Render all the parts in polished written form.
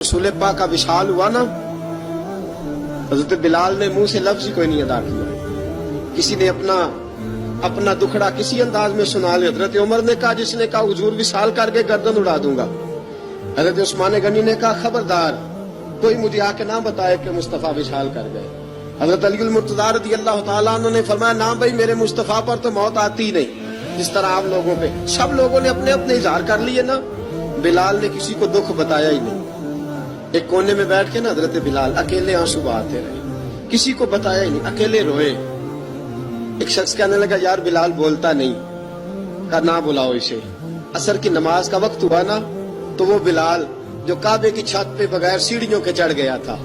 रसूल पाक का विशाल हुआ ना, हजरत बिलाल ने मुंह से लफ्ज ही कोई नहीं अदा किया। किसी ने अपना दुखड़ा किसी अंदाज में सुना लिया। हजरत उमर ने कहा, जिसने कहा हुजूर विशाल करके गर्दन उड़ा दूंगा। हजरत उस्मान गनी ने कहा, खबरदार कोई मुझे आके ना बताए कि मुस्तफा विशाल कर गए। हजरत अली मुर्तजा रज़ी अल्लाह तआला अन्हु ने फरमाया, ना भाई मेरे मुस्तफा पर तो मौत आती ही नहीं। जिस तरह आप लोगों पे सब लोगों ने अपने अपने इजहार कर लिए ना, बिलाल ने किसी को दुख बताया ही नहीं। एक कोने में बैठ के ना हजरत बिलाल अकेले आंसू बहाते रहे, किसी को बताया ही नहीं, अकेले रोए। एक शख्स कहने लगा, यार बिलाल बोलता नहीं। कहा, ना बुलाओ इसे। असर की नमाज का वक्त हुआ ना, तो वो बिलाल जो काबे की छत पे बगैर सीढ़ियों के चढ़ गया था,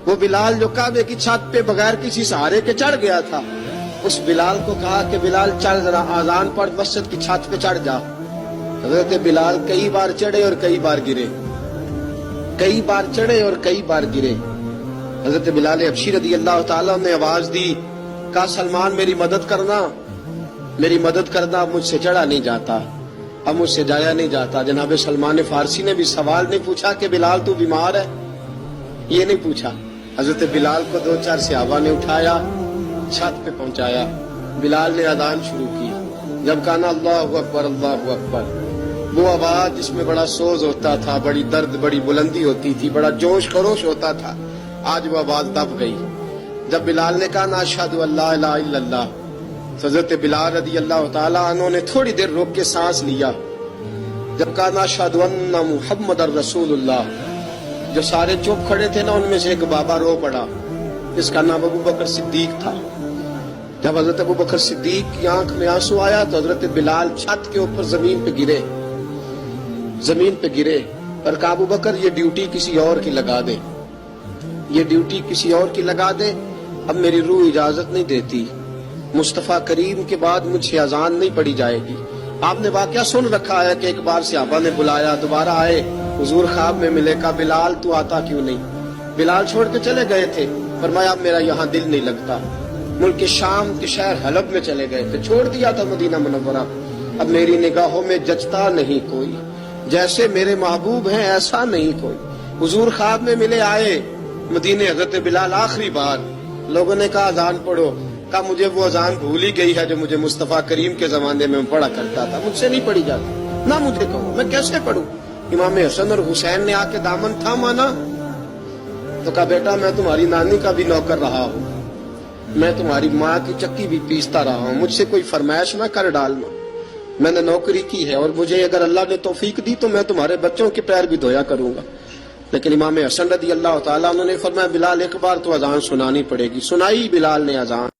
वो बिलाल जो काबे की छत पे बगैर किसी सहारे के चढ़ गया था, उस बिलाल को कहा कि बिलाल चल जरा, आजान पढ़, मस्जिद की छत पे चढ़ जा। हजरत बिलाल कई बार चढ़े और कई बार गिरे, कई बार चढ़े और कई बार गिरे। हजरत बिलाल हबशी रज़ी अल्लाह तआला ने आवाज दी, कहा, सलमान मेरी मदद करना, मेरी मदद करना। अब मुझसे चढ़ा नहीं जाता, अब मुझसे जाया नहीं जाता। जनाब सलमान फारसी ने भी सवाल नहीं पूछा कि बिलाल तू बीमार है, ये नहीं पूछा। हजरत बिलाल को दो चार सहाबा ने उठाया, छत पे पहुंचाया। बिलाल ने अजान शुरू की। जब कहा ना अल्लाहु अकबर अल्लाहु अकबर, वो आवाज जिसमें बड़ा सोज होता था, बड़ी दर्द, बड़ी बुलंदी होती थी, बड़ा जोश खरोश होता था, आज वो आवाज दब गई। जब बिलाल ने कहा, ना अशहदु अल्ला इलाहा इल्लल्लाह, हजरत बिलाल रज़ी अल्लाह तआला अन्हु ने थोड़ी देर रोक के सांस लिया। जब कहा, ना अशहदु अन्ना मुहम्मदर रसूलुल्लाह, जो सारे चुप खड़े थे ना, उनमें से एक बाबा रो पड़ा, जिसका नाम अबू बकर सिद्दीक था। जब हजरत अबू बकर सिद्दीक की आंख में आंसू आया तो हजरत बिलाल छत के ऊपर जमीन पे गिरे, जमीन पे गिरे। पर कहा, अबू बकर ये ड्यूटी किसी और की लगा दे, ये ड्यूटी किसी और की लगा दे, अब मेरी रूह इजाजत नहीं देती। मुस्तफा करीम के बाद मुझे अजान नहीं पड़ी जाएगी। आपने वाकया सुन रखा है कि एक बार सहाबा ने बुलाया, दोबारा आए, हुजूर ख्वाब में मिले। कहा, बिलाल तू आता क्यों नहीं? बिलाल छोड़ के चले गए थे। फरमाया, अब मेरा यहाँ दिल नहीं लगता। मुल्क शाम के शहर हलब में चले गए थे, छोड़ दिया था मदीना मुनव्वरा। अब मेरी निगाहों में जचता नहीं कोई, जैसे मेरे महबूब हैं ऐसा नहीं कोई। हुजूर ख्वाब में मिले, आए मदीने। हजरत बिलाल आखिरी बार, लोगों ने कहा अजान पढ़ो। कहा, मुझे वो अजान भूल ही गई है जो मुझे मुस्तफा करीम के जमाने में पढ़ा करता था, मुझसे नहीं पढ़ी जाती। ना मुझे कहो, मैं कैसे पढ़ूं? इमाम हसन और हुसैन ने आके दामन थामा ना, तो कहा, बेटा मैं तुम्हारी नानी का भी नौकर रहा हूँ, मैं तुम्हारी माँ की चक्की भी पीसता रहा हूँ, मुझसे कोई फरमाइश ना कर डालना। मैंने नौकरी की है और मुझे अगर अल्लाह ने तौफीक दी तो मैं तुम्हारे बच्चों के पैर भी धोया करूंगा। लेकिन इमाम हसन रज़ी अल्लाह तआला ने फरमाया, बिलाल एक बार तो अजान सुनानी पड़ेगी। सुनाई बिलाल ने अजान।